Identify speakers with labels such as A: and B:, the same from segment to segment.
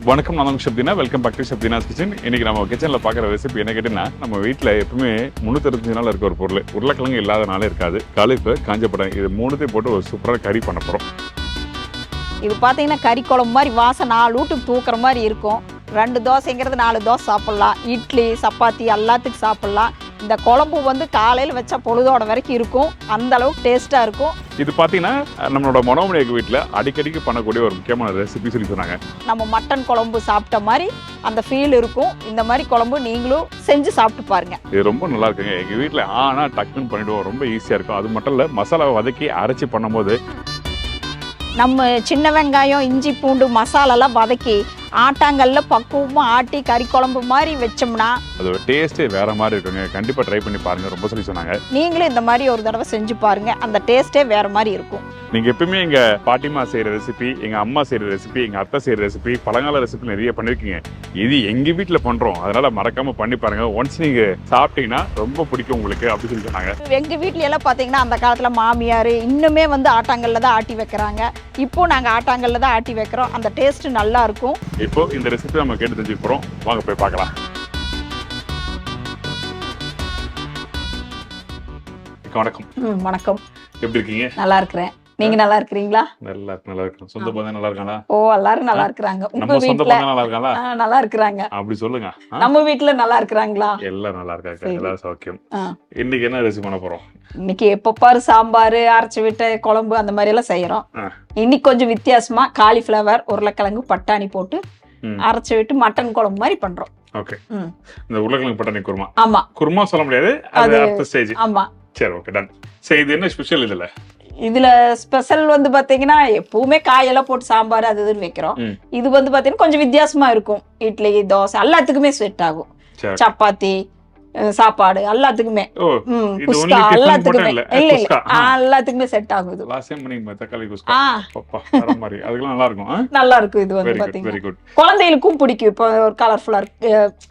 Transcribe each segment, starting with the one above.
A: வணக்கம், நான் Shabdina. Welcome back to Shabdina's kitchen. இன்னைக்கு நம்ம கிச்சன்ல பாக்குற ரெசிபி என்ன கேட்டீங்கன்னா, நம்ம வீட்டுல எப்பவுமே 365 நாள் இருக்க ஒரு பொருள் உருளைக்கிழங்கு இல்லாத நாளே இருக்காது. காலிஃபிளவர், காஞ்ச படம், இது மூணுத்தையும் போட்டு ஒரு சூப்பரா கறி பண்ண போறோம்.
B: இது பார்த்தீங்கன்னா கறி குழம்பு மாதிரி வாசம் 4 வீட்டுக்கு தூக்குற மாதிரி இருக்கும். 2 தோசைங்கிறது 4 தோசை சாப்பிட்லாம். இட்லி, சப்பாத்தி எல்லாத்துக்கும் சாப்பிட்லாம். இந்த குழம்பு வந்து காலையில் வச்சா பொழுதோட வரைக்கும் இருக்கும். அந்த அளவுக்கு டேஸ்ட்டாக இருக்கும்.
A: இது பார்த்தீங்கன்னா நம்மளோட மனோமணியக்கு வீட்டில் அடிக்கடிக்கு பண்ணக்கூடிய ஒரு முக்கியமான ரெசிபி சொல்லி சொன்னாங்க.
B: நம்ம மட்டன் குழம்பு சாப்பிட்ட மாதிரி அந்த ஃபீல் இருக்கும். இந்த மாதிரி குழம்பு நீங்களும் செஞ்சு சாப்பிட்டு பாருங்க.
A: இது ரொம்ப நல்லா இருக்குங்க. எங்கள் வீட்டில் டக்குன்னு பண்ணிவிடுவோம். ரொம்ப ஈஸியாக இருக்கும். அது மட்டும் இல்லை, மசாலாவை வதக்கி அரைச்சி பண்ணும்போது
B: நம்ம சின்ன வெங்காயம், இஞ்சி, பூண்டு மசாலாலாம் வதக்கி ஆட்டாங்கல்ல பக்குவமாக ஆட்டி கறி குழம்பு மாதிரி வச்சோம்னா
A: அதோட டேஸ்ட்டே வேற மாதிரி இருக்குங்க. கண்டிப்பாக ட்ரை பண்ணி பாருங்க. ரொம்ப சொல்லி சொன்னாங்க.
B: நீங்களும் இந்த மாதிரி ஒரு தடவை செஞ்சு பாருங்க. அந்த டேஸ்ட்டே வேற மாதிரி இருக்கும்.
A: நீங்கள் எப்பவுமே எங்கள் பாட்டிமா செய்கிற ரெசிபி, எங்கள் அம்மா செய்கிற ரெசிபி, எங்கள் அத்தை செய்கிற ரெசிபி, பழங்கால ரெசிபி நிறைய பண்ணியிருக்கீங்க. இது எங்கள் வீட்டில் பண்ணுறோம். அதனால் மறக்காமல் பண்ணி பாருங்கள். ஒன்ஸ் நீங்கள் சாப்பிட்டீங்கன்னா ரொம்ப பிடிக்கும் உங்களுக்கு அப்படின்னு சொல்லி சொன்னாங்க.
B: எங்கள் வீட்ல எல்லாம் பார்த்தீங்கன்னா அந்த காலத்தில் மாமியார் இன்னுமே வந்து ஆட்டாங்கல்ல தான் ஆட்டி வைக்கிறாங்க. இப்போ நாங்கள் ஆட்டாங்கல்ல தான் ஆட்டி வைக்கிறோம். அந்த டேஸ்ட் நல்லா இருக்கும்.
A: இப்போ இந்த ரெசிபி நம்ம கேட்டு தெரிஞ்சுக்க போகிறோம். வாங்க போய் பார்க்கலாம். வணக்கம்.
B: வணக்கம்.
A: எப்படி இருக்கீங்க?
B: நல்லா இருக்கிறேன். நீங்க நல்லா இருக்கிறீங்களா?
A: நல்லா இருக்கும். சொந்த பந்தம் நல்லா இருக்காங்களா?
B: ஓ, எல்லாரும் நல்லா இருக்கிறாங்க. உங்க
A: சொந்த
B: வீட்ல
A: பந்தம் நல்லா இருக்காங்களா?
B: நல்லா இருக்கிறாங்க.
A: அப்படி சொல்லுங்க.
B: நம்ம வீட்ல நல்லா இருக்கிறாங்களா?
A: எல்லாம் நல்லா இருக்காங்க. எல்லாம் சௌக்கியம். இன்னைக்கு என்ன ரெசிபி பண்ண போறோம்?
B: இன்னைக்கு எப்ப பாரு சாம்பார், அரைச்சு விட்ட குழம்பு அந்த மாதிரி எல்லாம் செய்யறோம். இன்னைக்கு கொஞ்சம் வித்தியாசமா காலிஃபிளவர், உருளைக்கிழங்கு, பட்டாணி போட்டு அரைச்சு விட்டு மட்டன் குழம்பு மாதிரி பண்றோம்.
A: ஓகே. இந்த உருளைக்கிழங்கு பட்டாணி குருமா.
B: ஆமா,
A: குருமா சொல்ல முடியாது, அது அடுத்த ஸ்டேஜ்.
B: ஆமா,
A: சரி, ஓகே, டன். சரி, இது என்ன ஸ்பெஷல் இதுல?
B: இதுல ஸ்பெஷல் வந்து பாத்தீங்கன்னா எப்பவுமே காயெல்லாம் போட்டு சாம்பார் அது இதுன்னு வைக்கிறோம். இது வந்து பாத்தீங்கன்னா கொஞ்சம் வித்தியாசமா இருக்கும். இட்லி, தோசை எல்லாத்துக்குமே செட் ஆகும். சப்பாத்தி, சாப்பாடு எல்லாத்துக்குமே, குஸ்கா எல்லாத்துக்குமே, இல்ல எல்லாத்துக்குமே செட் ஆகும். இது
A: தக்காளி குஸ்கா மாதிரி அதுக்கெல்லாம் நல்லா இருக்கும்.
B: நல்லா இருக்கும். இது வந்து பாத்தீங்கன்னா குழந்தைகளுக்கும் பிடிக்கும். இப்போ ஒரு கலர்ஃபுல்லா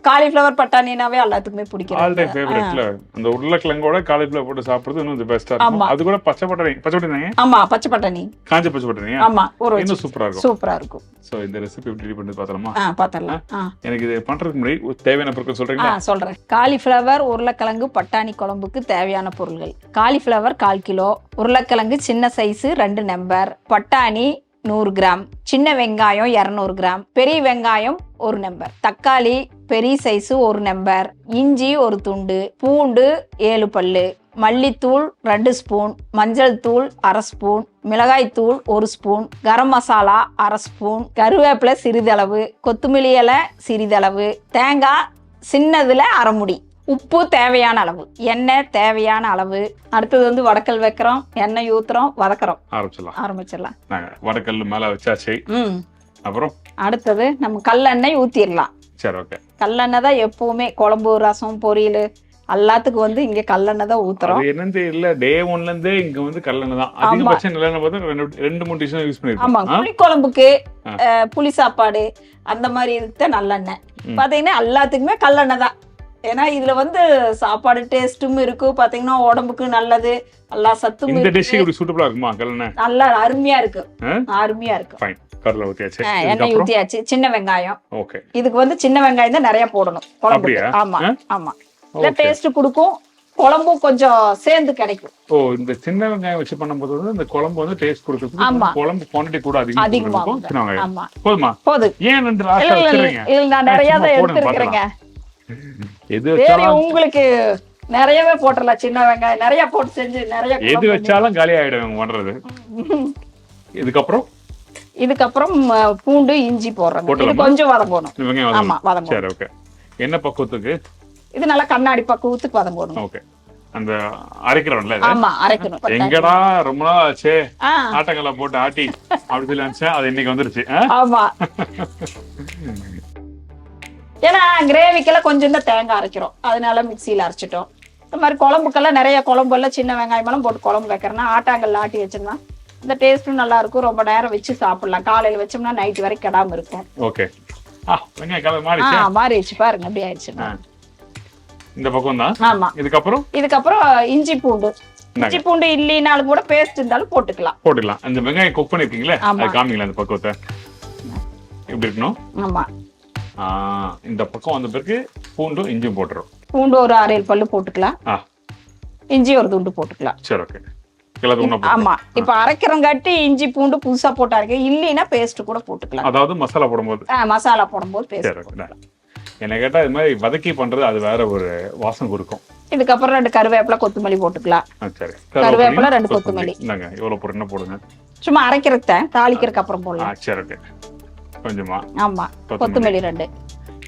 B: காலிஃபிளவர் பட்டாணினாவே எல்லாத்துக்குமே பிடிக்கும்.
A: ஆல் டைம் ஃபேவரட்ல அந்த உருளைக்கிழங்கோட காலிஃபிளவர் போட்டு சாப்பிடுறது இன்னும் பெஸ்டா இருக்கும். அது கூட பச்சை பட்டாணி. ஆமா, பச்சை பட்டாணி, காஞ்ச பச்சை பட்டாணி. ஆமா, இன்னும் சூப்பரா இருக்கும். சோ இந்த ரெசிபி எப்படி ரெடி பண்ணி பார்த்தலாமா? பார்த்தலாம். எனக்கு இது பண்றதுக்கு முன்னாடி தேவையான பொருட்கள் சொல்றீங்களா? சொல்றேன்.
B: காலிஃபிளவர், உருளைக்கிழங்கு, பட்டாணி குழம்புக்கு தேவையான பொருட்கள்: காலிஃபிளவர் 1/4 கிலோ, உருளைக்கிழங்கு சின்ன சைஸ் 2 நம்பர், பட்டாணி 100 கிராம், சின்ன வெங்காயம் 200 கிராம், பெரிய வெங்காயம் 1 நம்பர், தக்காளி பெரிய சைஸ் 1 நம்பர், இஞ்சி 1 துண்டு, பூண்டு 7 பல்லு, மல்லித்தூள் 2 ஸ்பூன், மஞ்சள் தூள் 1/2 ஸ்பூன், மிளகாய் தூள் 1 ஸ்பூன், கரம் மசாலா 1/2 ஸ்பூன், கருவேப்பிலை சிறிதளவு, கொத்தமல்லி இலை சிறிதளவு, தேங்காய் சின்னதுல 1/2 முடி, உப்பு தேவையான அளவு, எண்ணெய் தேவையான அளவு. அடுத்தது வந்து வடக்கல் வைக்கிறோம், எண்ணெய் ஊத்துறோம், வதக்குறோம். ஆரம்பிச்சிடலாம்.
A: வடக்கல் மேல வச்சாச்சு. அப்புறம் அடுத்தது
B: நம்ம கல்லெண்ணெய் ஊத்திடலாம்.
A: சரி, ஓகே.
B: கல்லெண்ணெய் தான் எப்பவுமே குழம்பு, ரசம், பொரியல் எல்லாத்துக்கும் வந்து இங்க கல்லெண்ணெய் தான் ஊத்துறோம்.
A: என்னன்னு தெரியல, டே 1ல இருந்தே இங்க வந்து கல்லெண்ணெய் தான். அதிகபட்சம் நல்லெண்ணெய் பார்த்தா 2-3 டிஷ் யூஸ் பண்ணிருக்கோம்.
B: ஆமா, புளி குழம்புக்கு, புளி சாப்பாடு அந்த மாதிரி இருக்க நல்லெண்ணெய் பாத்தீங்கன்னா எல்லாத்துக்குமே கல்லெண்ணெய் தான். ஏன்னா இதுல வந்து சாப்பாடு டேஸ்டும் இருக்கு, பாத்தீங்கன்னா உடம்புக்கு நல்லது, எல்லா சத்தும்.
A: இந்த டிஷ் இப்படி சூட்டபிளா இருக்குமா? கல்லெண்ணெய் நல்லா
B: அருமையா இருக்கு. அருமையா இருக்கு.
A: ஃபைன். கடலை ஊத்தியாச்சு,
B: எண்ணெய் ஊத்தியாச்சு. சின்ன வெங்காயம்.
A: ஓகே.
B: இதுக்கு வந்து சின்ன வெங்காயம் தான் நிறைய போடணும் குழம்புக்கு. ஆமா ஆமா, இல்ல டேஸ்ட் கொடுக்கும், குழம்பும் கொஞ்சம் சேர்ந்து கிடைக்கும்.
A: ஓ, இந்த சின்ன வெங்காயம் வச்சு பண்ணும்போது வந்து இந்த குழம்பு வந்து டேஸ்ட் கொடுக்குது. குழம்பு குவாண்டிட்டி கூட அதிகமா இருக்கும்.
B: ஆமா,
A: போதுமா?
B: போதும்.
A: ஏன் ரெண்டு லாஸ்டா வச்சிரீங்க?
B: இல்ல, நான் நிறைய தான் எடுத்துக்கிறேங்க. எது வச்சாலும் உங்களுக்கு நிறையவே போட்டுறலாம். சின்ன வெங்காயம் நிறைய போட்டு செஞ்சு நிறைய
A: எது வச்சாலும் காலி ஆயிடும் பண்றது.
B: இதுக்கப்புறம் பூண்டு, இஞ்சி போடுறோம். இது கொஞ்சம் வதங்கணும். ஆமா, வதங்கணும்.
A: சரி, ஓகே. என்ன பக்குவத்துக்கு? இது
B: நல்லா கண்ணாடி பக்குவத்துக்கு வதங்கணும்.
A: ஓகே. அந்த அரைக்கிறோம்ல?
B: ஆமா, அரைக்கணும்.
A: எங்கடா ரொம்ப நாள் ஆச்சு ஆட்டங்கள்ல போட்டு ஆட்டி அப்படி சொல்லி நினைச்சேன். அது இன்னைக்கு வந்துருச்சு.
B: ஆமா, ஏன்னா கிரேவிக்கெல்லாம் கொஞ்சம் தான் தேங்காய் அரைக்கிறோம், அதனால மிக்சியில அரைச்சிட்டோம். இந்த மாதிரி குழம்புக்கெல்லாம் நிறைய குழம்பு எல்லாம் சின்ன வெங்காயம் எல்லாம் போட்டு குழம்பு வைக்கிறேன்னா ஆட்டாங்கல்ல ஆட்டி வச்சோம்னா இந்த டேஸ்ட்டும் நல்லா இருக்கும். ரொம்ப நேரம் வச்சு சாப்பிடலாம். காலையில வச்சோம்னா நைட் வரைக்கும் கெடாம இருக்கும்.
A: ஓகே.
B: மாறிடுச்சு பாருங்க, அப்படி ஆயிடுச்சு.
A: இந்த பக்கம் தான்.
B: ஆமா. இதுக்கப்புறம் இஞ்சி பூண்டு. இஞ்சி பூண்டு இல்லைனாலும் கூட பேஸ்ட் இருந்தாலும் போட்டுக்கலாம்.
A: அந்த வெங்காயம் குக் பண்ணிருக்கீங்களா? அது காமிங்களா அந்த பக்கத்தை? இப்படி இருக்கணும்.
B: ஆமா.
A: இந்த பக்கம் வந்த பிறகு பூண்டும் இஞ்சியும் போட்டுரும்.
B: பூண்டு ஒரு 6-7 பல்லு போட்டுக்கலாம். இஞ்சி ஒரு துண்டு போட்டுக்கலாம்.
A: சரி, ஓகே.
B: ஆமா, இப்ப அரைக்கிறங்காட்டி இஞ்சி பூண்டு புதுசா போட்டு அரைக்க, இல்லைன்னா பேஸ்ட் கூட போட்டுக்கலாம்.
A: அதாவது மசாலா போடும்போது பேஸ்ட். என்ன கேட்டா இது மாதிரி வதக்கி பண்றது அது வேற ஒரு வாசம் கொடுக்கும்.
B: இதுக்கப்புறம் 2 கருவேப்பிலை கொத்தமல்லி போட்டுக்கலாம்.
A: சரி,
B: கருவேப்பிலை 2 கொத்தமல்லி.
A: இந்தாங்க, இவ்வளவு போடுங்க போடுங்க.
B: சும்மா அரைக்கிறத தாளிக்கிறதுக்கு அப்புறம் போடலாம்.
A: சரி, ஓகே. கொஞ்சமா.
B: ஆமா, கொத்தமல்லி 2.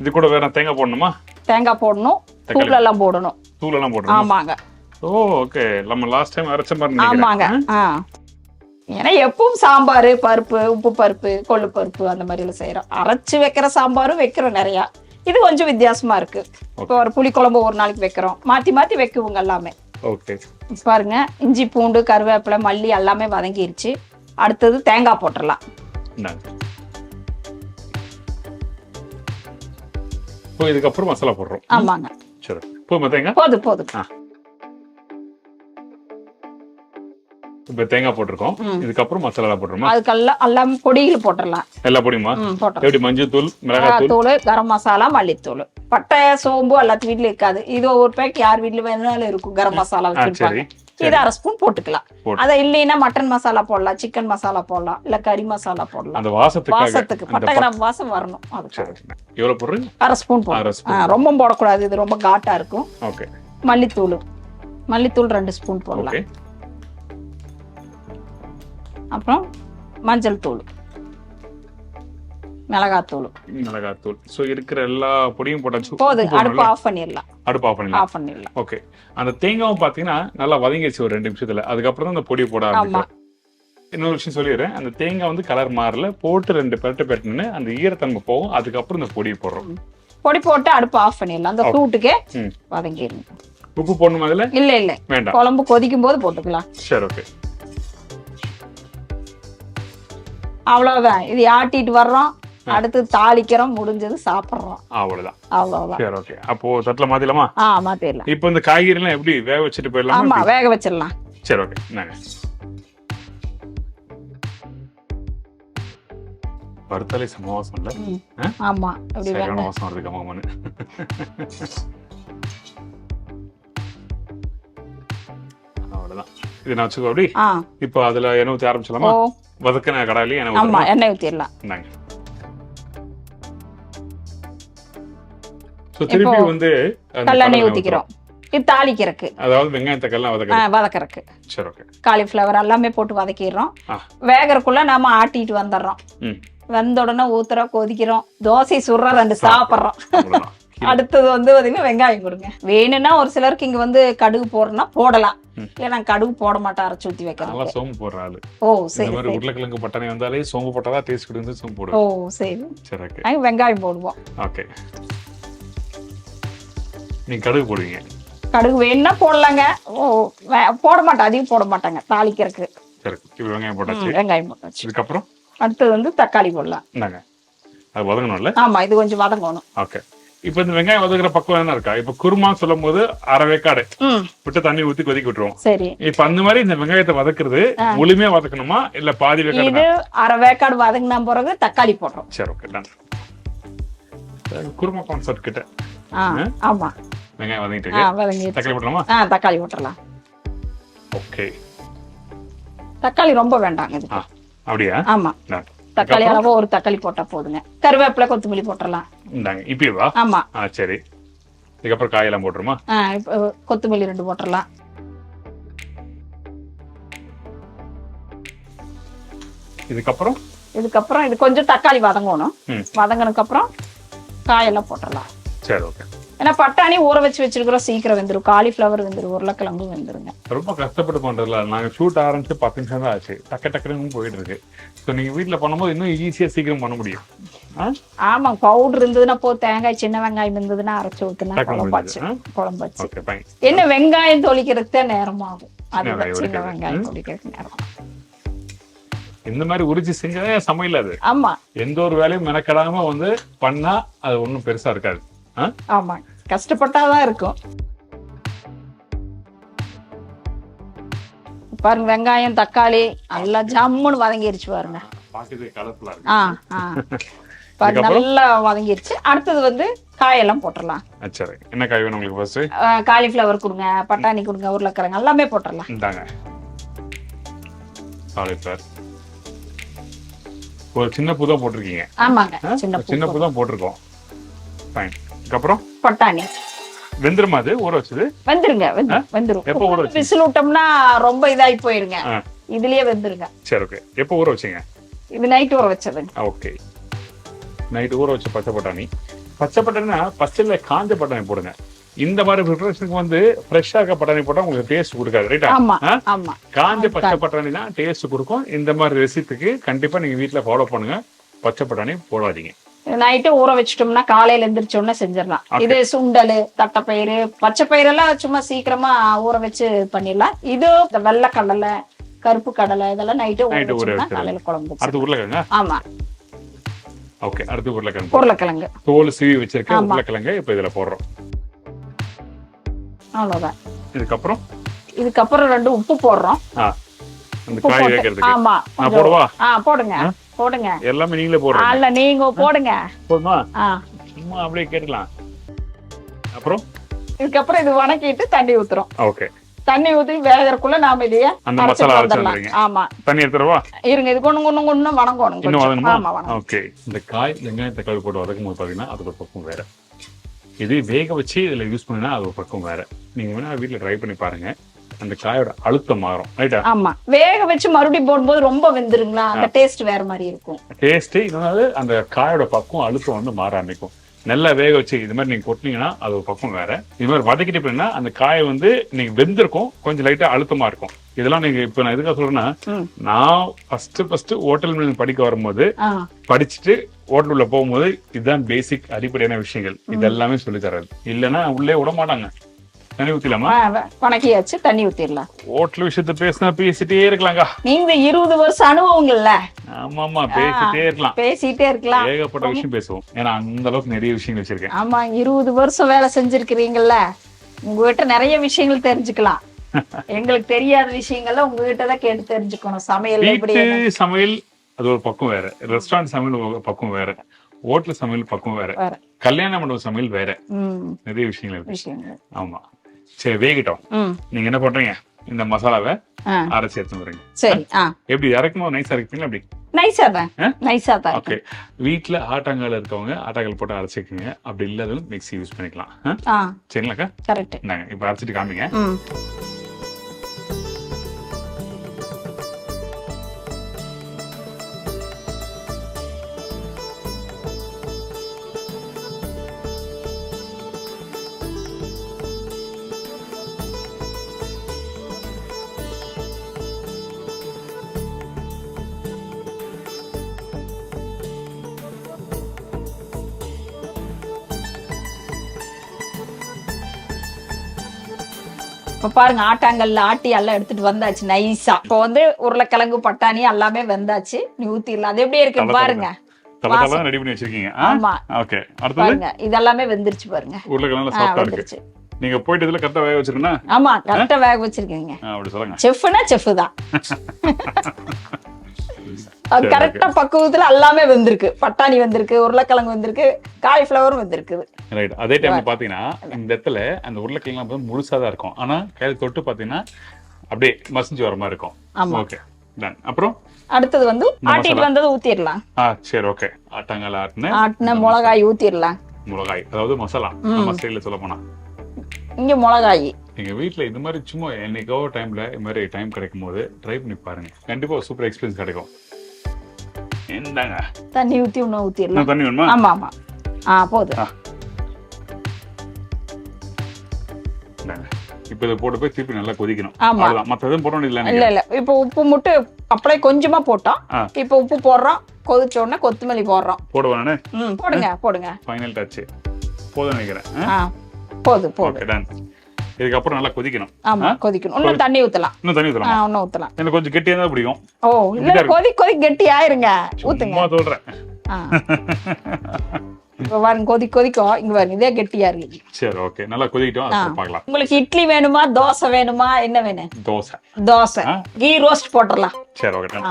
A: இது கூட வேற தேங்காய் போடணுமா?
B: தேங்காய் போடணும், தூள் எல்லாம் போடணும்.
A: தூள் எல்லாம் போடணும்.
B: ஆமாங்க.
A: ஓகே, நம்ம லாஸ்ட் டைம் அரைச்ச மாதிரி நினைக்கிறேன்.
B: ஆமாங்க. ஏன்னா எப்பவும் சாம்பார் பருப்பு, உப்பு பருப்பு, கொள்ளு பருப்பு அந்த மாதிரி எல்லாம் செய்யறோம். அரைச்சு வைக்கிற சாம்பாரும் வைக்கிறோம் நிறைய. இது கொஞ்சம் வித்தியாசமா இருக்கு. இப்போ ஒரு புளி குழம்பு ஒரு நாளைக்கு வைக்கிறோம், மாத்தி மாத்தி வைக்குவோங்க எல்லாமே.
A: ஓகே,
B: பாருங்க, இஞ்சி பூண்டு கருவேப்பிலை மல்லி எல்லாமே வதங்கிருச்சு. அடுத்தது தேங்காய் போட்டுடலாம்.
A: இதுக்கப்புறம் மசாலா போடுறோம்.
B: ஆமாங்க.
A: சரி, தேங்காய்
B: போதும்.
A: இப்ப தேங்காய் போட்டிருக்கோம். இதுக்கப்புறம் மசாலா போட்டுருமா?
B: அதுக்கெல்லாம் எல்லாம் பொடிகள் போட்டுடலாம்.
A: எல்லா பொடியுமா? எப்படி? மஞ்சள் தூள், மிளகாய் தூள்,
B: கரம் மசாலா, மல்லித்தூள், பட்டை, சோம்பு எல்லாத்து வீட்லயும் இருக்காது. இது ஒரு பேக் யார் வீட்ல வேணாலும் இருக்கும். கரம் மசாலா வச்சிருப்பாங்க. இது 1/2 ஸ்பூன் போட்டுக்கலாம். அத இல்லைன்னா மட்டன் மசாலா போடலாம், சிக்கன் மசாலா போடலாம், இல்ல கறி மசாலா போடலாம்.
A: அந்த வாசத்துக்கு
B: பட்டை கிராம் வாசம் வரணும்.
A: எவ்வளவு போடுறீங்க?
B: 1/2 ஸ்பூன் போடலாம். ரொம்ப போடக்கூடாது, இது ரொம்ப காட்டா இருக்கும்.
A: ஓகே.
B: மல்லித்தூள் 2 ஸ்பூன் போடலாம். அப்புறம் மஞ்சள் தூள், மிளகாத்தூள்.
A: சோ இருக்கிற எல்லா பொடியும் போட்டாச்சு.
B: போதும், அடுப்பு ஆஃப் பண்ணிடலாம்.
A: ஓகே. அந்த தேங்காவும் பாத்தீங்கன்னா நல்லா வதங்கிடுச்சு ஒரு 2 நிமிஷத்துல. அதுக்கப்புறம் தான் அந்த பொடி போட ஆரம்பிக்கும். இன்னொரு விஷயம் சொல்லிடுறேன், அந்த தேங்காய் வந்து கலர் மாறல, போட்டு 2 பெரட்டுன்னு அந்த ஈரத்தன்மை போகும். அதுக்கப்புறம் இந்த பொடியை போடுறோம்.
B: பொடி போட்டு அடுப்பு ஆஃப் பண்ணிடலாம். அந்த சூட்டுக்கே வதங்கிடும்.
A: உப்பு போடணுமா அதுல?
B: இல்ல வேண்டாம், குழம்பு கொதிக்கும் போது போட்டுக்கலாம்.
A: சரி, ஓகே.
B: அவ்வளவுதான். இது ஆட்டிட்டு வர்றோம், அடுத்து தாளிக்கிறோம், முடிஞ்சது சாப்பிடுறோம்.
A: அவ்வளவுதான். சரி, ஓகே. அப்போ தட்டுல மாத்திடலாமா?
B: மாத்திடலாம்.
A: இப்போ இந்த காய்கறி எல்லாம் எப்படி வேக வச்சுட்டு போயிடலாம்?
B: ஆமா, வேக வச்சிடலாம்.
A: சரி, ஓகே. நாங்க வறுத்தாலே சமவாசம் இல்ல?
B: ஆமா, அப்படி வேற
A: வாசம் வருது கமாமனு. அவ்வளவுதான். இது நான் வச்சுக்கோ அப்படி. இப்போ அதுல எண்ணெய் ஊத்தி ஆரம்பிச்சலாமா? வதக்கின கடாயில
B: எண்ணெய் ஊத்திடலாம்.
A: திருப்பி வந்து
B: கல்லெண்ணெய் ஊத்திக்கிறோம். இது தாளிக்கிறதுக்கு,
A: அதாவது வெங்காயம் தக்காளி
B: வதக்கறதுக்கு.
A: சரி, ஓகே.
B: காலிஃபிளவர் எல்லாமே போட்டு வதக்கிடுறோம். வேகறக்குள்ள நாம ஆட்டிட்டு வந்துடுறோம். வந்த உடனே ஊத்துறோம், கொதிக்கிறோம், தோசை சுடுற 2 சாப்பிடுறோம். அடுத்தது வந்து பாத்தீங்கன்னா வெங்காயம் கொடுங்க. வேணும்னா ஒரு சிலருக்கு இங்க வந்து கடுகு போடுறோம்னா போடலாம். இல்ல நான் கடுகு போட மாட்டேன், அரைச்சு ஊத்தி வைக்கிறேன்.
A: சோம்பு போடுற ஆளு.
B: சரி.
A: இந்த மாதிரி உருளைக்கிழங்கு பட்டாணி வந்தாலே சோம்பு போட்டாதான் டேஸ்ட் கொடுத்து சோம்பு போடுவோம். சரி, ஓகே.
B: வெங்காயம் போடுவோம்.
A: ஓகே. நீங்க கடுகு போடுவீங்க?
B: கடுகு வேணும்னா போடலாங்க. போட மாட்டேன், அதிகம் போட மாட்டாங்க தாளிக்கிறதுக்கு.
A: சரி, இப்போ வெங்காயம் போட்டாச்சு. இதுக்கப்புறம்
B: அடுத்தது வந்து தக்காளி போடலாம்.
A: அது வதங்கணும்ல?
B: ஆமா, இது கொஞ்சம் வதங்கணும்.
A: ஓகே. இப்ப இந்த வெங்காயம் வதக்குற பக்கம் என்ன இருக்கா? இப்ப குருமா சொல்லும் போது 1/2 வேக்காடு விட்டு தண்ணி ஊத்தி கொதிக்க விட்டுருவோம்.
B: சரி.
A: இப்ப அந்த மாதிரி இந்த வெங்காயத்தை வதக்குறது முழுமையா வதக்கணுமா இல்ல பாதி வேக்காடு?
B: இது 1/2 வேக்காடு வதங்கின பிறகு தக்காளி போடுறோம்.
A: சரி, ஓகே. டன். குருமா கான்செப்ட் கிட்ட.
B: ஆமா,
A: வெங்காயம் வதங்கிட்டு தக்காளி போடலாமா?
B: தக்காளி போட்டுறலாம்.
A: ஓகே.
B: தக்காளி ரொம்ப வேண்டாங்க இது.
A: அப்படியா?
B: ஆமா, தக்காளி அளவு ஒரு தக்காளி போட்டா போதுங்க. கருவேப்பிலை கொத்தமல்லி போட்டுறலாம்.
A: இந்தாங்க, இப்பவா?
B: ஆமா.
A: சரி. இதுக்கப்புறம் காயெல்லாம் போட்டுருமா?
B: கொத்தமல்லி 2 போட்டுறலாம். இதுக்கப்புறம் இது கொஞ்சம் தக்காளி வதங்கணும். வதங்கினதுக்கு அப்புறம் காயெல்லாம் போட்டுறலாம்.
A: சரி, ஓகே.
B: ஏன்னா பட்டாணி ஊற வச்சிருக்கிறோம், சீக்கிரம் வெந்துடும். காலிஃபிளவர் வெந்துடும், உருளைக்கிழங்கு வெந்துருங்க.
A: ரொம்ப கஷ்டப்பட்டு பண்றதுல நாங்க ஷூட் ஆரம்பிச்சு 10 நிமிஷம் தான் ஆச்சு. டக்குன்னு போயிட்டு இருக்கு. நீங்க வீட்டுல பண்ணும்போது இன்னும் ஈஸியா சீக்கிரம் பண்ண முடியும்.
B: ஆமா, பவுடர் இருந்ததுன்னா தேங்காய் சின்ன வெங்காயம் இருந்ததுன்னா அரைச்சு ஊத்துனா குழம்பு வச்சு. என்ன வெங்காயம் தொளிக்கிறதுக்கு தான் நேரம் ஆகும். அது சின்ன வெங்காயம் தொளிக்கிறதுக்கு நேரம்.
A: இந்த மாதிரி உரிச்சு செஞ்சதே சமையல் அது.
B: ஆமா,
A: எந்த ஒரு வேலையும் மெனக்கடாம வந்து பண்ணா அது ஒண்ணும் பெருசா இருக்காது.
B: ஆமா, கஷ்டப்பட்டாதான் இருக்கும். பாருங்க, வெங்காயம் தக்காளி நல்லா ஜம்முன்னு வதங்கிருச்சு பாருங்க. நல்லா வதங்கிருச்சு. அடுத்தது வந்து காயெல்லாம் போட்டுடலாம்.
A: சரி, என்ன காய் வேணும் உங்களுக்கு ஃபர்ஸ்ட்?
B: காலிஃப்ளவர் கொடுங்க, பட்டாணி கொடுங்க, உருளைக்கிழங்கு எல்லாமே போட்டுடலாம்.
A: இந்தாங்க காலிஃப்ளவர். ஒரு சின்ன பூ தான் போட்டிருக்கீங்க.
B: ஆமாங்க,
A: சின்ன பூ தான் போட்டிருக்கோம். ஃபைன். அதுக்கப்புறம்
B: பட்டாணி
A: வெந்துருமா? அது ஊற வச்சது
B: வெந்துருங்க. வெந்துரும். எப்போ ஊற வச்சு விசில் விட்டோம்னா ரொம்ப இதாகி போயிருங்க. இதுலயே வெந்துருங்க.
A: சரி, ஓகே. எப்போ ஊற வச்சீங்க?
B: இது நைட் ஊற வச்சது.
A: ஓகே, நைட் ஊற வச்ச பச்சை பட்டாணி. பச்சை பட்டாணினா பச்சைல காஞ்ச பட்டாணி போடுங்க. இந்த மாதிரி ப்ரிப்பரேஷனுக்கு வந்து ஃப்ரெஷ்ஷா இருக்க பட்டாணி போட்டா உங்களுக்கு டேஸ்ட் கொடுக்காது, ரைட்டா?
B: ஆமா,
A: காஞ்ச பச்சை பட்டாணி தான் டேஸ்ட் கொடுக்கும். இந்த மாதிரி ரெசிபிக்கு கண்டிப்பா நீங்க வீட்டுல ஃபாலோ பண்ணுங்க. பச்சை பட்டாணி போடாதீங்க.
B: நைட்டு ஊற வச்சிட்டோம்னா காலையில எந்திரிச்சோம்னா செஞ்சிடலாம். இது சுண்டல், தட்டைப்பயிறு, பச்சை பயிறு எல்லாம் சும்மா சீக்கிரமா ஊற வச்சு பண்ணிடலாம். இது வெள்ளை கடலை, கருப்பு கடலை இதெல்லாம் நைட்டு ஊற வச்சோம்னா காலையில குழம்பு.
A: அடுத்து உருளைக்கிழங்கு.
B: ஆமா,
A: ஓகே. அடுத்து உருளைக்கிழங்கு.
B: உருளைக்கிழங்கு
A: தோல் சீவி வச்சிருக்க உருளைக்கிழங்கு இப்ப இதுல போடுறோம்.
B: அவ்வளவுதான்.
A: இதுக்கப்புறம்
B: 2 உப்பு போடுறோம்.
A: அந்த காய் வைக்கிறதுக்கு.
B: ஆமா,
A: நான் போடுவா?
B: போடுங்க.
A: எல்லாமே நீங்களே போடுறீங்க?
B: இல்ல, நீங்க போடுங்க.
A: போதுமா? சும்மா அப்படியே கேட்கலாம். அப்புறம்
B: இதுக்கப்புறம் இது வணக்கிட்டு தண்ணி ஊத்துறோம்.
A: ஓகே.
B: தண்ணி ஊத்தி வேகறதுக்குள்ள நாம இதையே
A: அந்த மசாலா அரைச்சிடுறீங்க.
B: ஆமா,
A: தண்ணி எடுத்துறவா?
B: இருங்க, இது கொன்னு வணங்கணும்.
A: இன்னும் வதங்கணுமா?
B: ஆமா, வணங்கணும்.
A: ஓகே. இந்த காய் வெங்காயம் தக்காளி போட்டு வதக்கும் போது பாத்தீங்கன்னா அது ஒரு பக்கம் வேற. இது வேக வச்சு இதுல யூஸ் பண்ணினா அது ஒரு பக்கம் வேற. நீங்க வேணா வீட்டுல ட்ரை பண்ணி பாருங்க. அந்த காயோட அழுத்தம் மாறும், ரைட்டா?
B: ஆமா, வேக வச்சு மறுபடியும் போடும்போது ரொம்ப வெந்துருங்களா, அந்த டேஸ்ட் வேற மாதிரி இருக்கும்.
A: டேஸ்ட் இன்னொரு அந்த காயோட பக்கம் அழுத்தம் வந்து மாற ஆரம்பிக்கும். நல்லா வேக வச்சு இது மாதிரி நீங்க கொட்டினீங்கன்னா அது ஒரு பக்கம் வேற. இது மாதிரி வதக்கிட்டு போனா அந்த காயை வந்து நீங்க வெந்திருக்கும், கொஞ்சம் லைட்டா அழுத்தமா இருக்கும். இதெல்லாம் நீங்க இப்ப நான் எதுக்காக சொல்றேன்னா, நான் ஃபர்ஸ்ட் ஹோட்டல் மேனேஜ்மென்ட் படிக்க வரும்போது படிச்சுட்டு ஹோட்டல் உள்ள போகும்போது இதுதான் பேசிக் அடிப்படையான விஷயங்கள். இது எல்லாமே சொல்லி தர்றது. இல்லைன்னா உள்ளே விட மாட்டாங்க. தண்ணி ஊத்திடலாமா?
B: வணக்கியாச்சு, தண்ணி ஊத்திடலாம்.
A: ஹோட்டல் விஷயத்த பேசினா பேசிட்டே இருக்கலாங்க.
B: நீங்க 20 வருஷம் அனுபவங்கள்ல.
A: ஆமா, பேசிட்டே இருக்கலாம். ஏகப்பட்ட விஷயம் பேசுவோம். ஏன்னா அந்த அளவுக்கு நிறைய விஷயங்கள் வச்சிருக்கேன்.
B: ஆமா, 20 வருஷம் வேலை செஞ்சிருக்கிறீங்கல்ல, உங்ககிட்ட நிறைய விஷயங்கள் தெரிஞ்சுக்கலாம். எங்களுக்கு தெரியாத விஷயங்கள்ல உங்ககிட்ட தான் கேட்டு தெரிஞ்சுக்கணும். சமையல் எப்படி?
A: சமையல் அது ஒரு பக்கம் வேற, ரெஸ்டாரண்ட் சமையல் ஒரு பக்கம் வேற, ஹோட்டல் சமையல் பக்கம் வேற, கல்யாண மண்டப சமையல் வேற. நிறைய விஷயங்கள் இருக்கு. ஆமா. சரி, வேகிட்டோம். நீங்க என்ன பண்றீங்க? இந்த மசாலாவை அரைச்சு எடுத்துறீங்க. சரி. எப்படி அரைக்கும் போது நைஸா அரைப்பீங்களா? அப்படி
B: நைஸா தான்.
A: ஓகே. வீட்டுல ஆட்டாங்கால் இருக்கவங்க ஆட்டாங்கால் போட்டு அரைச்சிக்கோங்க. அப்படி இல்லாதவங்க மிக்ஸி யூஸ் பண்ணிக்கலாம். சரிங்களாக்கா?
B: கரெக்ட்.
A: இப்ப அரைச்சிட்டு காமிங்க.
B: இப்ப பாருங்க, ஆட்டாங்கல்ல ஆட்டி எல்லாம் எடுத்துட்டு வந்தாச்சு நைஸா. இப்ப வந்து உருளைக்கிழங்கு, பட்டாணி எல்லாமே வெந்தாச்சு. நீ ஊத்திடலாம். அது எப்படி இருக்கு பாருங்க.
A: ரெடி பண்ணி வச்சிருக்கீங்க.
B: ஆமா,
A: ஓகே. அடுத்து
B: பாருங்க, இதெல்லாமே வெந்துருச்சு பாருங்க.
A: உருளைக்கிழங்கு சாஃப்ட்டா இருக்கு. நீங்க போயிட்டு இதுல கரெக்ட்டா வேக வச்சிருக்கீங்க.
B: ஆமா, கரெக்ட்டா வேக வச்சிருக்கீங்க.
A: அப்படி சொல்லுங்க.
B: செஃப்னா செஃப் தான். அது கரெக்டா பக்குவத்துல எல்லாமே வெந்திருக்கு. பட்டாணி வெந்திருக்கு, உருளைக்கிழங்கு வெந்திருக்கு, காலிஃபிளவரும் வெந்திருக்கு.
A: ரைட். அதே டைம் பாத்தீங்கன்னா இந்த இடத்துல அந்த உருளைக்கிழங்கு முழுசா தான் இருக்கும். ஆனா கையில தொட்டு பாத்தீங்கன்னா அப்படியே மசிஞ்சு வர மாதிரி இருக்கும். Okay, done. அப்புறம்
B: அடுத்தது வந்து ஆட்டிட்டு வந்தது ஊத்திடலாம்.
A: சரி, ஓகே. ஆட்டாங்கல்
B: ஆட்டின மிளகாய் ஊத்திடலாம்.
A: மிளகாய் அதாவது மசாலா, நம்ம ஸ்டைல்ல சொல்ல போனா
B: இங்க மிளகாய்.
A: எங்க வீட்டுல இந்த மாதிரி சும்மா என்னைக்கோ டைம்ல இந்த மாதிரி டைம் கிடைக்கும் போது ட்ரை பண்ணி பாருங்க. கண்டிப்பா சூப்பர் எக்ஸ்பீரியன்ஸ் கிடைக்கும். என்னங்க
B: தண்ணி ஊத்தி இன்னும் ஊத்திடலாம்.
A: தண்ணி வேணுமா?
B: ஆமா ஆமா. போதும்.
A: இப்ப இதை போட்டு போய் திருப்பி நல்லா கொதிக்கணும். அவ்வளவுதான். மத்த எதுவும் போட வேண்டியது
B: இல்ல இல்ல. இப்ப உப்பு மட்டும் அப்படியே கொஞ்சமா போட்டோம். இப்ப உப்பு போடுறோம். கொதிச்ச உடனே கொத்தமல்லி போடுறோம்.
A: போடுவா நானு?
B: போடுங்க.
A: Final touch. போதும் நினைக்கிறேன்.
B: போதும்.
A: இதுக்கப்புறம் நல்லா கொதிக்கணும்.
B: ஆமா, கொதிக்கணும். இன்னும் தண்ணி ஊத்தலாம். இன்னும் ஊத்தலாம்.
A: எனக்கு கொஞ்சம் கெட்டியா தான் பிடிக்கும்.
B: இல்ல, கொதி கெட்டி ஆயிருங்க. ஊத்துங்க.
A: சும்மா சொல்றேன்.
B: இப்ப பாருங்க, கொதிக்கும். இங்க பாருங்க, இதே கெட்டியா இருக்கு.
A: சரி, ஓகே. நல்லா கொதிக்கிட்டோம். அப்புறம் பார்க்கலாம்.
B: உங்களுக்கு இட்லி வேணுமா, தோசை வேணுமா, என்ன வேணும்? தோசை. கீ ரோஸ்ட் போட்டுறலாம்.
A: சரி, ஓகே.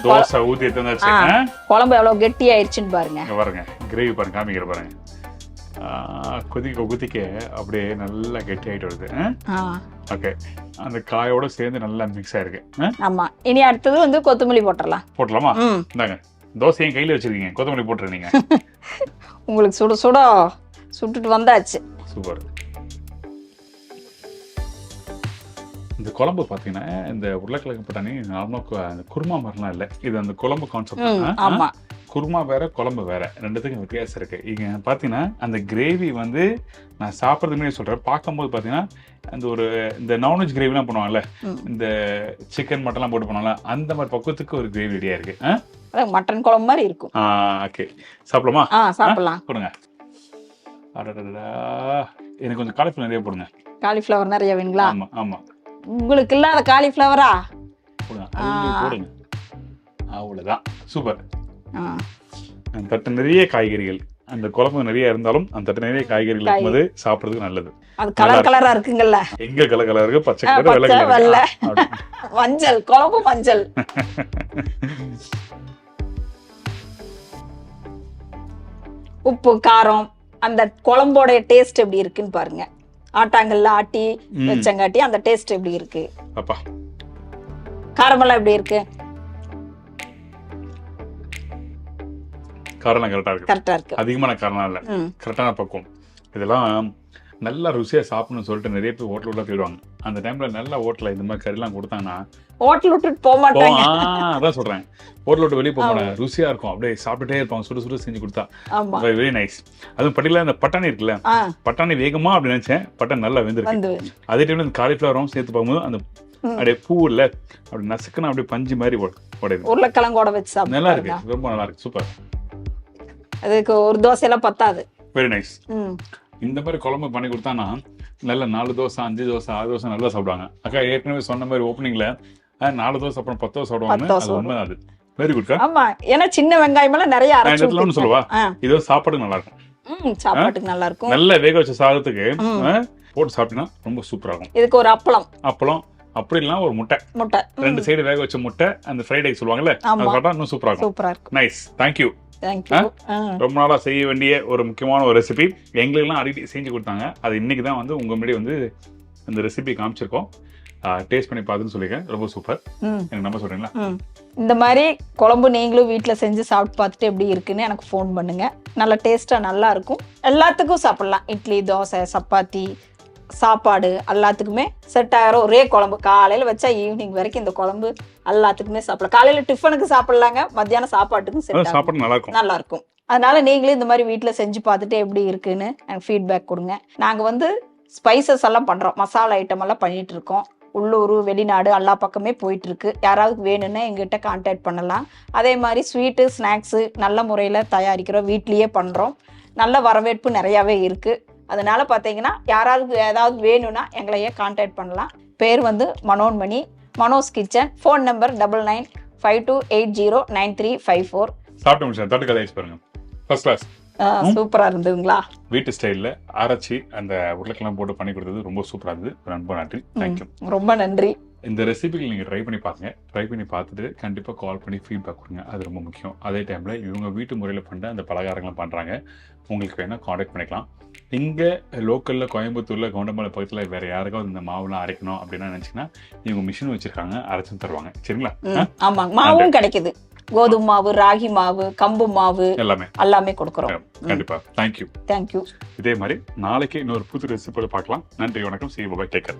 A: தோசை ஊத்தி எடுத்தாச்சு.
B: குழம்பு எவ்வளவு கெட்டி ஆயிடுச்சுன்னு பாருங்க.
A: பாருங்க கிரேவி பாருங்க, காமிக்கிற பாருங்க. கொதிக்க கொதிக்க அப்படியே நல்லா கெட்டி ஆயிட்டு வருது. ஓகே, அந்த காயோட சேர்ந்து நல்லா மிக்ஸ் ஆயிருக்கு.
B: ஆமா, இனி அடுத்தது வந்து கொத்தமல்லி போட்டுடலாமா?
A: இந்தாங்க, தோசையும் கையில வச்சிருக்கீங்க, கொத்தமல்லி போட்டுருந்தீங்க.
B: உங்களுக்கு சுட சுட சுட்டுட்டு வந்தாச்சு.
A: சூப்பர். இந்த குழம்பு பாத்தீங்கன்னா இந்த உருளைக்கிழங்கு பட்டாணி நார்மலா அந்த குருமா மாதிரிலாம் இல்லை, இது அந்த குழம்பு கான்செப்ட். குருமா வேற குழம்பு வேற, ரெண்டுத்துக்கும் வித்தியாசம் இருக்கு. இங்க பாத்தீங்கன்னா அந்த கிரேவி வந்து நான் சாப்பிட்றதுமே சொல்றேன், பார்க்கும்போது பாத்தீங்கன்னா அந்த ஒரு இந்த நான்வெஜ் கிரேவிலாம் பண்ணுவாங்கல்ல, இந்த சிக்கன் மட்டன்லாம் போட்டு பண்ணுவாங்கல்ல, அந்த மாதிரி பக்குவத்துக்கு ஒரு கிரேவி ரெடியா இருக்கு.
B: மட்டன் குழம்பு மாதிரி இருக்கும்.
A: ஓகே, சாப்பிடலாமா?
B: சாப்பிடலாம்.
A: கொடுங்க. எனக்கு கொஞ்சம் காலிஃப்ளவர் நிறைய போடுங்க.
B: காலிஃப்ளவர் நிறைய வேணுங்களா?
A: ஆமா ஆமா.
B: உங்களுக்கு இல்லாத காலிஃப்ளவரா?
A: போடுங்க. அவ்வளவுதான், சூப்பர். தட்டு நிறைய காய்கறிகள், அந்த குழம்பு நிறைய இருந்தாலும் அந்த தட்டு நிறைய காய்கறிகள் இருக்கும்போது சாப்பிடுறதுக்கு நல்லது.
B: அது கலர் கலரா இருக்குங்கல்ல,
A: எங்க கலர் கலர் இருக்கு, பச்சை கலர், வெள்ளை கலர்,
B: மஞ்சள், குழம்பு மஞ்சள். உப்பு காரம் அந்த குழம்போட டேஸ்ட் எப்படி இருக்குன்னு பாருங்க. ஆட்டாங்கல்ல ஆட்டி வச்சங்காட்டி அந்த டேஸ்ட் எப்படி இருக்கு.
A: அப்பா,
B: காரமெல்லாம் எப்படி இருக்கு?
A: காரம் கரெக்டா இருக்கு. அதிகமான காரணம் இல்ல, கரெக்டான பக்குவம். இதெல்லாம் நல்லா ருசியா சாப்பிடணும்னு சொல்லிட்டு நிறைய பேர் ஹோட்டல் உள்ள போயிடுவாங்க. அந்த டைம்ல நல்ல ஹோட்டல்ல இந்த மாதிரி கறி எல்லாம் கொடுத்தாங்கன்னா
B: ஹோட்டல் விட்டுட்டு போக மாட்டாங்க.
A: அதான் சொல்றேன், ஹோட்டல் விட்டு வெளியே போக மாட்டாங்க. ருசியா இருக்கும், அப்படியே சாப்பிட்டுட்டே இருப்பாங்க, சுடு சுடு செஞ்சு கொடுத்தா. Very nice. அதுவும் பட்டியல இந்த பட்டாணி இருக்குல்ல, பட்டாணி வேகமா அப்படி நினைச்சேன், பட்டாணி நல்லா வெந்திருக்கு. அதே டைம்ல இந்த காலிஃபிளவரும் சேர்த்து பார்க்கும்போது அந்த அப்படியே பூ இல்ல அப்படி நசுக்குன்னு அப்படியே பஞ்சு மாதிரி உடையுது.
B: உருளைக்கிழங்கோட வச்சு சாப்பிட
A: நல்லா இருக்கு, ரொம்ப நல்லா இருக்கு, சூப்பர்.
B: அதுக்கு ஒரு தோசை எல்லாம் பத்தாது.
A: Very nice. இந்த மாதிரி குழம்பு பண்ணி கொடுத்தானா நல்ல 4 தோசை 5 தோசை 6 தோசை நல்லா சாப்பிடுவாங்க. அக்கா ஏற்கனவே சொன்ன மாதிரி ஓப்பனிங்ல 4 தோசை அப்புறம் 10 தோசை சாப்பிடுவாங்க. அது உண்மை. அது வெரி குட்.
B: ஆமா, ஏன்னா சின்ன வெங்காயம் எல்லாம் நிறைய
A: அரைச்சு சொல்லுவா, இது சாப்பாடுக்கு நல்லா இருக்கும்.
B: சாப்பாட்டுக்கு நல்லா இருக்கும்.
A: நல்ல வேக வச்ச சாதத்துக்கு போட்டு சாப்பிட்டீங்கன்னா ரொம்ப சூப்பரா இருக்கும்.
B: இதுக்கு ஒரு அப்பளம்
A: அப்படி இல்லைன்னா ஒரு முட்டை 2 சைடு வேக வச்ச முட்டை, அந்த ஃப்ரைட் எக் சொல்லுவாங்கல்ல, அது சாப்பிட்டா இன்னும் சூப்பரா இருக்கும். Nice, thank you. ரொம்ப நாளா செய்ய வேண்டிய ஒரு முக்கியமான ஒரு ரெசிபி, எங்களுக்கெல்லாம் அடிக்கடி செஞ்சு கொடுத்தாங்க. அது இன்னைக்கு தான் வந்து உங்க முன்னாடி வந்து அந்த ரெசிபி காமிச்சிருக்கோம். டேஸ்ட் பண்ணி பார்த்துன்னு சொல்லிருக்கேன், ரொம்ப சூப்பர். எனக்கு நம்ப சொல்றீங்களா?
B: இந்த மாதிரி குழம்பு நீங்களும் வீட்டுல செஞ்சு சாப்பிட்டு பார்த்துட்டு எப்படி இருக்குன்னு எனக்கு ஃபோன் பண்ணுங்க. நல்ல டேஸ்டா நல்லா இருக்கும். எல்லாத்துக்கும் சாப்பிடலாம். இட்லி, தோசை, சப்பாத்தி, சாப்பாடு எல்லாத்துக்குமே செட் ஆகிற ஒரே குழம்பு. காலையில வச்சா ஈவினிங் வரைக்கும் இந்த குழம்பு எல்லாத்துக்குமே சாப்பிடலாம். காலையில டிஃபனுக்கு சாப்பிடலாங்க, மத்தியானம் சாப்பாட்டுக்கும் செட் ஆகும், நல்லா இருக்கும். அதனால நீங்களும் இந்த மாதிரி வீட்டுல செஞ்சு பார்த்துட்டு எப்படி இருக்குன்னு எனக்கு ஃபீட்பேக் கொடுங்க. நாங்க வந்து ஸ்பைசஸ் எல்லாம் பண்றோம், மசாலா ஐட்டம் எல்லாம் பண்ணிட்டு இருக்கோம். உள்ளூர், வெளிநாடு எல்லா பக்கமே போயிட்டு இருக்கு. யாராவது வேணும்னா எங்கிட்ட கான்டாக்ட் பண்ணலாம். அதே மாதிரி ஸ்வீட்டு, ஸ்நாக்ஸு நல்ல முறையில் தயாரிக்கிறோம், வீட்லேயே பண்ணுறோம். நல்ல வரவேற்பு நிறையாவே இருக்கு. அதனால பார்த்தீங்கன்னா யாராவது ஏதாவது வேணும்னா எங்களையே கான்டாக்ட் பண்ணலாம். பேர் வந்து Manonmani, Mano's kitchen. Phone number 9952809354.
A: சாப்பிட்டு முடிச்சேன், தட்டுக்கதை பாருங்க, ஃபர்ஸ்ட் கிளாஸ்.
B: சூப்பரா இருந்ததுங்களா? வீட்டு
A: ஸ்டைல்ல அரைச்சி அந்த உருளைக்கிழங்கு போட்டு பண்ணி கொடுத்தது ரொம்ப சூப்பரா இருந்தது. ரொம்ப நன்றி, தேங்க்யூ.
B: ரொம்ப நன்றி.
A: இந்த ரெசிபிகள் நீங்கள் ட்ரை பண்ணி பாருங்க. ட்ரை பண்ணி பார்த்துட்டு கண்டிப்பாக கால் பண்ணி ஃபீட்பேக் கொடுங்க, அது ரொம்ப முக்கியம். அதே டைமில் இவங்க வீட்டு முறையில் பண்ணுற அந்த பலகாரங்களும் பண்ணுறாங்க, உங்களுக்கு வேணால் காண்டாக்ட் பண்ணிக்கலாம். இங்கே லோக்கலில் கோயம்புத்தூரில் கவுண்டமலை பக்கத்தில் வேறு யாருக்காவது இந்த மாவுலாம் அரைக்கணும் அப்படின்னு நினச்சிங்கன்னா இவங்க மிஷின் வச்சுருக்காங்க, அரைச்சும் தருவாங்க. சரிங்களா?
B: ஆமாம், மாவும் கிடைக்குது. கோதுமை மாவு, ராகி மாவு, கம்பு மாவு எல்லாமே கொடுக்குறோம்.
A: கண்டிப்பா. தேங்க்யூ.
B: தேங்க்யூ.
A: இதே மாதிரி நாளைக்கு இன்னொரு புது ரெசிபியோட பார்க்கலாம். நன்றி, வணக்கம். See you, bye, take care.